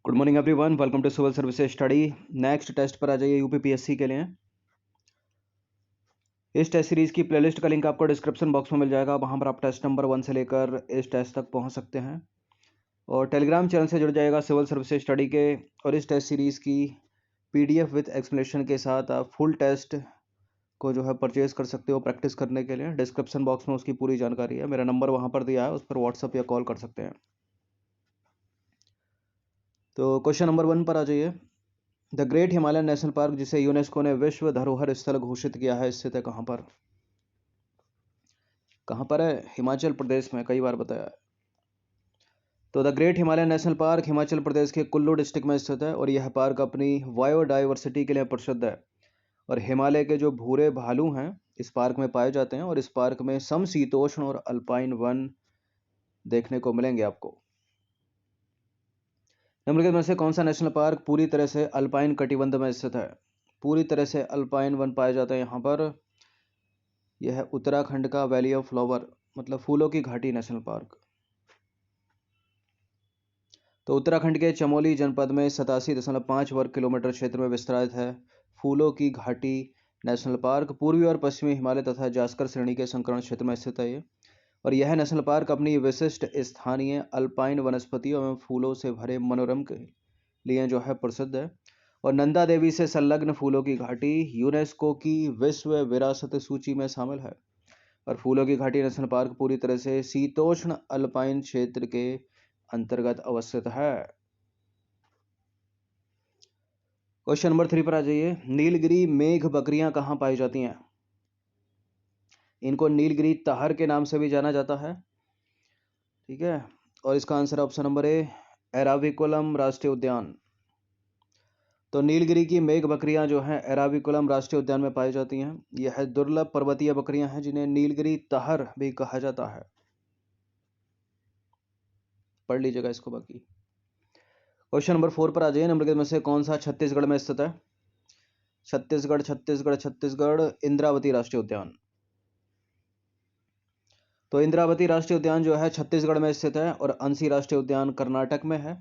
Good morning everyone, welcome to civil services study. Next test पर आ जाइए UPPSC के लिए। इस टेस्ट सीरीज की प्लेलिस्ट का लिंक आपको डिस्क्रिप्शन बॉक्स में मिल जाएगा। वहां पर आप टेस्ट नंबर 1 से लेकर इस टेस्ट तक पहुंच सकते हैं और टेलीग्राम चैनल से जुड़ जाएगा सिविल सर्विसेज स्टडी के। और इस टेस्ट सीरीज की पीडीएफ विद एक्सप्लेनेशन के साथ आप फुल टेस्ट को जो है परचेज कर सकते हो प्रैक्टिस करने के लिए। डिस्क्रिप्शन बॉक्स में उसकी पूरी जानकारी है, मेरा नंबर वहां पर दिया है, उस पर व्हाट्सअप या कॉल कर सकते हैं। तो क्वेश्चन नंबर 1 पर आ जाइए। The great Himalayan national park, जिसे यूनेस्को ने विश्व धरोहर स्थल घोषित किया है, स्थित है कहाँ पर? कहाँ पर है? हिमाचल प्रदेश में, कई बार बताया है। तो the great Himalayan national park Himachal Pradesh के कुल्लू डिस्ट्रिक्ट में स्थित है और यह पार्क अपनी बायोडाइवर्सिटी के लिए प्रसिद्ध है। और हिमालय के जो भूरे भालू हैं इस पार्क में पाए जाते हैं और इस पार्क में समशीतोष्ण और अल्पाइन वन देखने को मिलेंगे आपको। निम्नलिखित में से कौन सा नेशनल पार्क पूरी तरह से अल्पाइन कटिबंध में स्थित है? पूरी तरह से अल्पाइन वन पाए जाते हैं यहाँ पर। यह है उत्तराखंड का वैली ऑफ फ्लावर, मतलब फूलों की घाटी नेशनल पार्क। तो उत्तराखंड के चमोली जनपद में 87.5 वर्ग किलोमीटर क्षेत्र में विस्तृत है फूलों की घाटी नेशनल पार्क। पूर्वी और पश्चिमी हिमालय तथा जास्कर श्रेणी के संकरण क्षेत्र में स्थित है ये। और यह नेशनल पार्क अपनी विशिष्ट स्थानीय अल्पाइन वनस्पतियों एवं फूलों से भरे मनोरम के लिए जो है प्रसिद्ध है। और नंदा देवी से संलग्न फूलों की घाटी यूनेस्को की विश्व विरासत सूची में शामिल है। और फूलों की घाटी नेशनल पार्क पूरी तरह से शीतोष्ण अल्पाइन क्षेत्र के अंतर्गत अवस्थित है। क्वेश्चन नंबर 3 पर आ जाइए। नीलगिरी मेघ बकरियां कहाँ पाई जाती हैं? इनको नीलगिरी तहर के नाम से भी जाना जाता है, ठीक है। और इसका answer option number A, Eravikulam राष्ट्रीय उद्यान। तो नीलगिरी की मेघ बकरियां जो हैं एराविकुलम राष्ट्रीय उद्यान में पाई जाती हैं। यह दुर्लभ पर्वतीय बकरियां हैं जिन्हें नीलगिरी तहर भी कहा जाता है। पढ़ लीजिएगा इसको बाकी। क्वेश्चन नंबर 4 पर आ जाइए। निम्नलिखित में से कौन सा छत्तीसगढ़ में स्थित है? छत्तीसगढ़ छत्तीसगढ़ छत्तीसगढ़ इंद्रावती राष्ट्रीय उद्यान। तो इंद्रावती राष्ट्रीय उद्यान जो है छत्तीसगढ़ में स्थित है और अंसी राष्ट्रीय उद्यान कर्नाटक में है।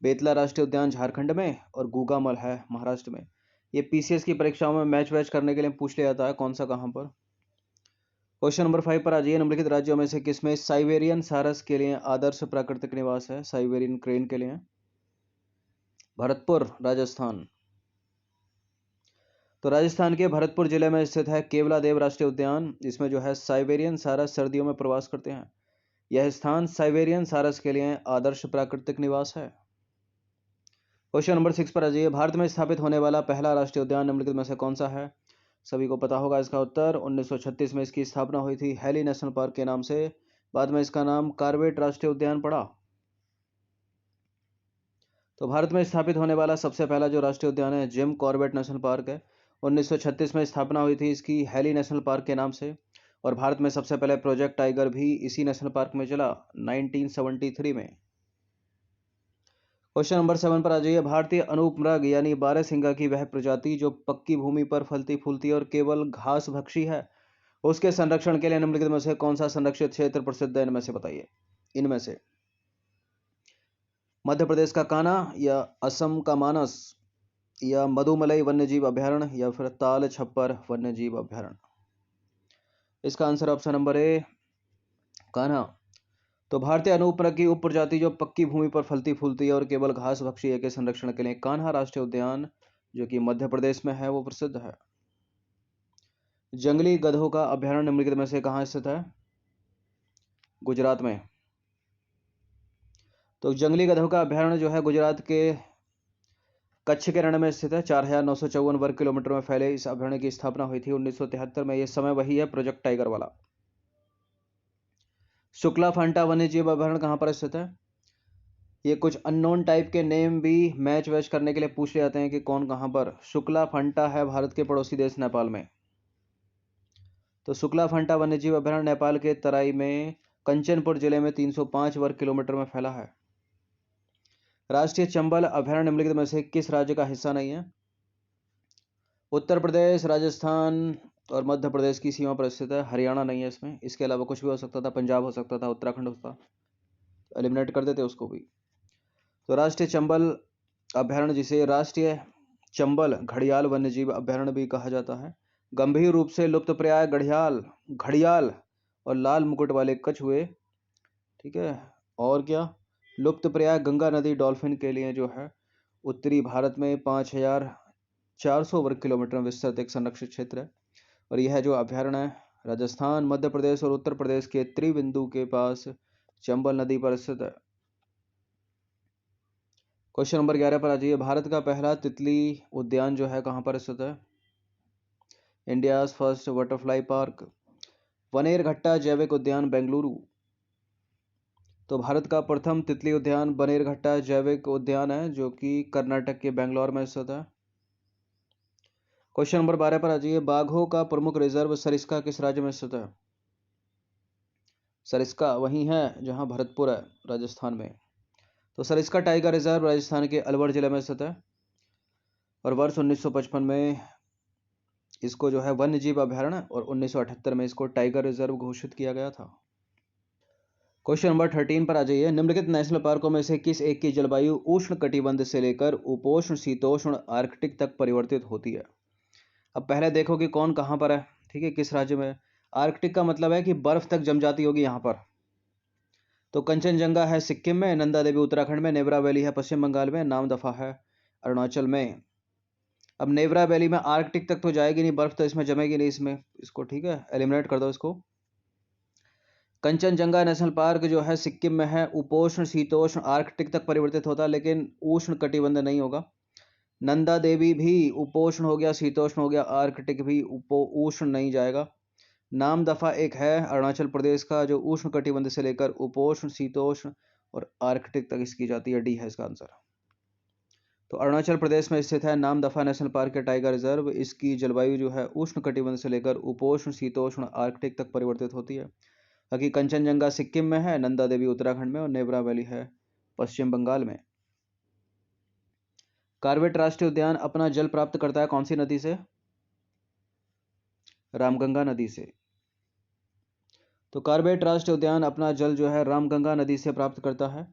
बेतला राष्ट्रीय उद्यान झारखंड में और गूगामल है महाराष्ट्र में। ये पीसीएस की परीक्षाओं में मैच वैच करने के लिए पूछ लिया जाता है कौन सा कहां पर। क्वेश्चन नंबर 5 पर आ जाइए। निम्नलिखित राज्यों में से किसमें साइबेरियन सारस के लिए आदर्श प्राकृतिक निवास है? साइबेरियन क्रेन के लिए भरतपुर राजस्थान। तो राजस्थान के भरतपुर जिले में स्थित है केवलादेव राष्ट्रीय उद्यान, जिसमें जो है साइबेरियन सारस सर्दियों में प्रवास करते हैं। यह स्थान साइबेरियन सारस के लिए आदर्श प्राकृतिक निवास है। क्वेश्चन नंबर 6 पर आ जाइए। भारत में स्थापित होने वाला पहला राष्ट्रीय उद्यान निम्नलिखित में से कौन सा है? सभी को पता होगा इसका उत्तर। 1936 में इसकी स्थापना हुई थी हैली नेशनल पार्क के नाम से। बाद में इसका नाम कॉर्बेट राष्ट्रीय उद्यान पड़ा। तो भारत में स्थापित होने वाला सबसे पहला जो राष्ट्रीय उद्यान है जिम कॉर्बेट नेशनल पार्क है। 1936 में स्थापना हुई थी इसकी हैली नेशनल पार्क के नाम से। और भारत में सबसे पहले प्रोजेक्ट टाइगर भी इसी नेशनल पार्क में चला 1973 में। क्वेश्चन नंबर 7 पर आ जाइए। भारतीय अनूपमृग यानी बारहसिंगा की वह प्रजाति जो पक्की भूमि पर फलती फूलती और केवल घास भक्षी है, उसके संरक्षण के लिए निम्नलिखित में से कौन सा संरक्षित क्षेत्र प्रसिद्ध है? इनमें से बताइए। इनमें से मध्य प्रदेश का कान्हा या असम का मानस या मधुमलई वन्यजीव अभ्यारण्य या फिर ताल छप्पर वन्यजीव अभ्यारण्य। इसका answer option number A, Kanha. तो भारतीय अनूपमृग की उप प्रजाति जो पक्की भूमि पर फलती फूलती है और केवल घास भक्षी है के संरक्षण के लिए कान्हा राष्ट्रीय उद्यान जो कि मध्य प्रदेश में है वो प्रसिद्ध है। जंगली गधों का अभ्यारण्य निम्नलिखित में से कहाँ स्थित है? गुजरात में। तो जंगली गधों का अभ्यारण्य जो है गुजरात के कच्छ के रण में स्थित है। 4954 वर्ग किलोमीटर में फैले इस अभ्यारण्य की स्थापना हुई थी 1973 में। यह समय वही है प्रोजेक्ट टाइगर वाला। शुक्ला फांटा वन्यजीव अभ्यारण्य कहाँ पर स्थित है? ये कुछ अननोन टाइप के नेम भी मैच वैच करने के लिए पूछ ले जाते हैं कि कौन कहाँ पर। शुक्ला फंटा है भारत के पड़ोसी देश नेपाल में। तो शुक्ला फंटा वन्यजीव अभ्यारण्य नेपाल के तराई में कंचनपुर जिले में 305 वर्ग किलोमीटर में फैला है। राष्ट्रीय चंबल अभ्यारण्य निम्नलिखित में से किस राज्य का हिस्सा नहीं है? उत्तर प्रदेश, राजस्थान और मध्य प्रदेश की सीमा पर स्थित है। हरियाणा नहीं है इसमें। इसके अलावा कुछ भी हो सकता था, पंजाब हो सकता था, उत्तराखंड होता, एलिमिनेट कर देते उसको भी। तो राष्ट्रीय चंबल अभयारण्य जिसे राष्ट्रीय चंबल घड़ियाल वन्यजीव अभयारण्य भी कहा जाता है। गंभीर रूप से लुप्तप्राय घड़ियाल घड़ियाल और लाल मुकुट वाले कछुए, ठीक है। और क्या, लुप्तप्राय गंगा नदी डॉल्फिन के लिए जो है उत्तरी भारत में 5400 वर्ग किलोमीटर में विस्तृत एक संरक्षित क्षेत्र है। और यह जो अभयारण्य है राजस्थान, मध्य प्रदेश और उत्तर प्रदेश के त्रिबिंदु के पास चंबल नदी पर स्थित है। क्वेश्चन नंबर 11 पर आ जाइए। भारत का पहला तितली उद्यान जो है कहाँ पर स्थित है? India's first butterfly park, Bannerghatta जैविक उद्यान बेंगलुरु। तो भारत का प्रथम तितली उद्यान बनेरघट्टा जैविक उद्यान है जो कि कर्नाटक के बेंगलोर में स्थित है। क्वेश्चन नंबर 12 पर आ जाइए। बाघों का प्रमुख रिजर्व सरिस्का किस राज्य में स्थित है? सरिस्का वही है जहां भरतपुर है, राजस्थान में। तो सरिस्का टाइगर रिजर्व राजस्थान के अलवर जिले में स्थित है और वर्ष 1955 में इसको जो है वन्य जीव अभयारण्य और 1978 में इसको टाइगर रिजर्व घोषित किया गया था। क्वेश्चन नंबर 13 पर आ जाइए। निम्नलिखित नेशनल पार्कों में से किस एक की जलवायु उष्ण कटिबंध से लेकर उपोष्ण शीतोष्ण आर्कटिक तक परिवर्तित होती है? अब पहले देखो कि कौन कहां पर है, ठीक है, किस राज्य में। आर्कटिक का मतलब है कि बर्फ तक जम जाती होगी यहां पर। तो कंचनजंगा है सिक्किम में, नंदा देवी उत्तराखंड में, नेवरा वैली है पश्चिम बंगाल में, नामदफा है अरुणाचल में। अब नेवरा वैली में आर्कटिक तक तो जाएगी नहीं, बर्फ तो इसमें जमेगी नहीं इसमें, इसको ठीक है एलिमिनेट कर दो इसको। कंचनजंगा नेशनल पार्क जो है सिक्किम में है, उपोष्ण शीतोष्ण आर्कटिक तक परिवर्तित होता है लेकिन उष्ण कटिबंध नहीं होगा। नंदा देवी भी उपोष्ण हो गया, शीतोष्ण हो गया, आर्कटिक भी उष्ण नहीं जाएगा। नामदफा एक है अरुणाचल प्रदेश का जो उष्ण कटिबंध से लेकर उपोष्ण शीतोष्ण और आर्कटिक तक इसकी जाती है, डी है इसका आंसर। तो अरुणाचल प्रदेश में स्थित है नामदफा नेशनल पार्क के टाइगर रिजर्व। इसकी जलवायु जो है उष्ण कटिबंध से लेकर उपोष्ण शीतोष्ण आर्कटिक तक परिवर्तित होती है। बाकी कंचनजंगा सिक्किम में है, नंदा देवी उत्तराखंड में और नेवरा वैली है पश्चिम बंगाल में। कार्बेट राष्ट्रीय उद्यान अपना जल प्राप्त करता है कौन सी नदी से? रामगंगा नदी से। तो कार्बेट राष्ट्रीय उद्यान अपना जल जो है रामगंगा नदी से प्राप्त करता है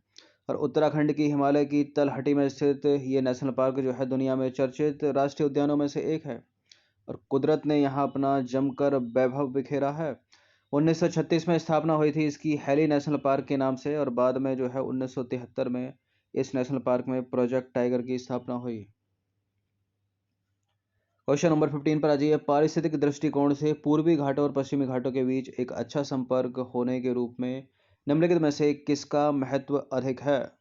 और उत्तराखंड की हिमालय की तलहटी में स्थित ये नेशनल पार्क जो है दुनिया में चर्चित राष्ट्रीय उद्यानों में से एक है और कुदरत ने यहाँ अपना जमकर वैभव बिखेरा है। 1936 में स्थापना हुई थी इसकी हैली नेशनल पार्क के नाम से और बाद में जो है 1973 में इस नेशनल पार्क में प्रोजेक्ट टाइगर की स्थापना हुई। क्वेश्चन नंबर 15 पर आ जाइए। पारिस्थितिक दृष्टिकोण से पूर्वी घाटों और पश्चिमी घाटों के बीच एक अच्छा संपर्क होने के रूप में निम्नलिखित में से किसका महत्व अधिक है?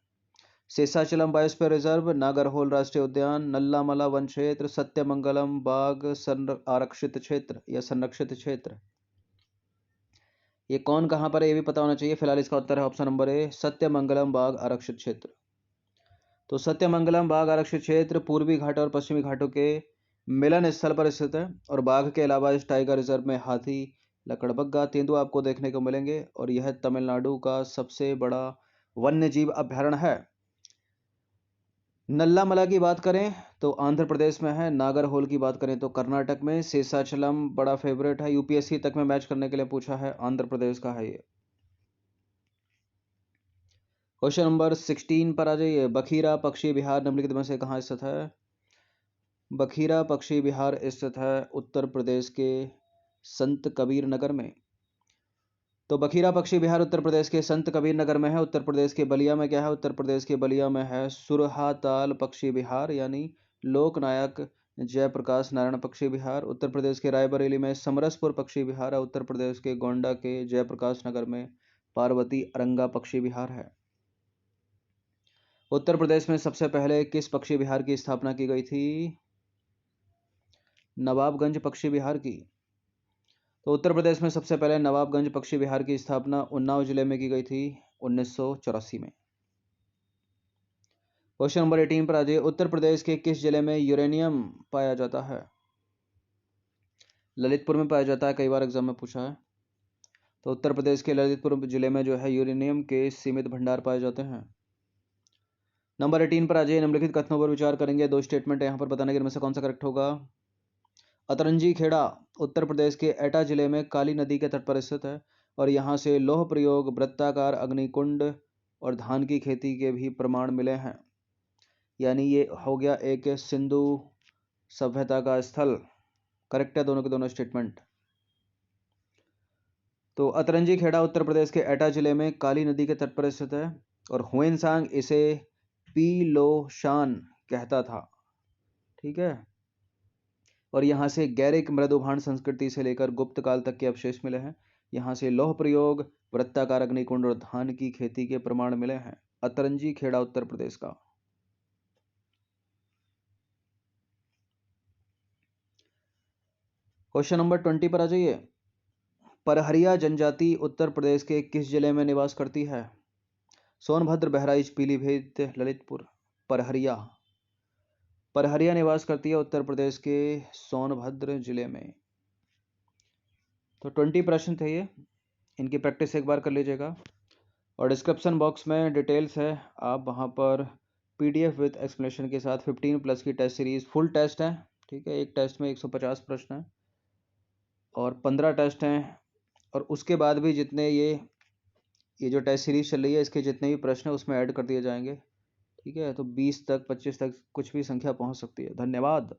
शेषाचलम बायोस्फीयर रिजर्व, नागरहोल राष्ट्रीय उद्यान, नल्लामला वन क्षेत्र, सत्यमंगलम बाघ आरक्षित क्षेत्र या संरक्षित क्षेत्र। ये कौन कहां पर है ये भी पता होना चाहिए। फिलहाल इसका उत्तर है ऑप्शन नंबर ए, सत्यमंगलम बाघ आरक्षित क्षेत्र। तो सत्यमंगलम बाघ आरक्षित क्षेत्र पूर्वी घाट और पश्चिमी घाटों के मिलन स्थल पर स्थित है और बाघ के अलावा इस टाइगर रिजर्व में हाथी, लकड़बग्गा, तेंदुआ आपको देखने को मिलेंगे और यह तमिलनाडु का सबसे बड़ा वन्य जीव अभयारण्य है। नल्लामला की बात करें तो आंध्र प्रदेश में है, नागरहोल की बात करें तो कर्नाटक में, शेषाचलम बड़ा फेवरेट है, यूपीएससी तक में मैच करने के लिए पूछा है, आंध्र प्रदेश का है ये। क्वेश्चन नंबर 16 पर आ जाइए। बखीरा पक्षी विहार निम्नलिखित में से कहाँ स्थित है? बखीरा पक्षी विहार स्थित है उत्तर प्रदेश के संत कबीर नगर में। तो बखीरा पक्षी विहार उत्तर प्रदेश के संत कबीर नगर में है। उत्तर प्रदेश के बलिया में क्या है? उत्तर प्रदेश के बलिया में है सुरहाताल पक्षी विहार यानी लोकनायक जयप्रकाश नारायण पक्षी विहार। उत्तर प्रदेश के रायबरेली में समरसपुर पक्षी विहार है। उत्तर प्रदेश के गोंडा के जयप्रकाश नगर में पार्वती अरंगा पक्षी विहार है। उत्तर प्रदेश में सबसे पहले किस पक्षी विहार की स्थापना की गई थी? नवाबगंज पक्षी विहार की। तो उत्तर प्रदेश में सबसे पहले नवाबगंज पक्षी विहार की स्थापना उन्नाव जिले में की गई थी 1984 में। क्वेश्चन नंबर 18 पर आ जाइए। उत्तर प्रदेश के किस जिले में यूरेनियम पाया जाता है? ललितपुर में पाया जाता है, कई बार एग्जाम में पूछा है। तो उत्तर प्रदेश के ललितपुर जिले में जो है यूरेनियम के सीमित भंडार पाए जाते हैं। नंबर 18 पर आ जाइए। निम्नलिखित कथनों पर विचार करेंगे, दो स्टेटमेंट है यहाँ पर बताने के, इनमें से कौन सा करेक्ट होगा? अतरंजी खेड़ा उत्तर प्रदेश के एटा जिले में काली नदी के तट पर स्थित है और यहाँ से लौह प्रयोग, वृत्ताकार अग्निकुंड और धान की खेती के भी प्रमाण मिले हैं। यानी ये हो गया एक सिंधु सभ्यता का स्थल। करेक्ट है दोनों के दोनों स्टेटमेंट। तो अतरंजी खेड़ा उत्तर प्रदेश के एटा जिले में काली नदी के तट पर स्थित है और हुएनसांग इसे पीलोशान कहता था। ठीक है। और यहाँ से गैरिक मृदुभाण संस्कृति से लेकर गुप्त काल तक के अवशेष मिले हैं। यहाँ से लौह प्रयोग, वृत्ताकार अग्निकुंड और धान की खेती के प्रमाण मिले हैं। अतरंजी खेड़ा उत्तर प्रदेश का। क्वेश्चन नंबर 20 पर आ जाइए। परहरिया जनजाति उत्तर प्रदेश के किस जिले में निवास करती है? सोनभद्र, बहराइच, पीलीभीत, ललितपुर। परहरिया परहरिया निवास करती है उत्तर प्रदेश के सोनभद्र जिले में। तो 20 प्रश्न थे ये, इनकी प्रैक्टिस एक बार कर लीजिएगा और डिस्क्रिप्शन बॉक्स में डिटेल्स है, आप वहाँ पर PDF विद एक्सप्लेनेशन के साथ 15+ की टेस्ट सीरीज फुल टेस्ट है। ठीक है, एक टेस्ट में 150 प्रश्न है और 15 टेस्ट हैं। और उसके बाद भी जितने ये जो टेस्ट सीरीज चल रही है इसके जितने भी प्रश्न हैं उसमें ऐड कर दिए जाएंगे। ठीक है, तो 20 तक 25 तक कुछ भी संख्या पहुंच सकती है। धन्यवाद।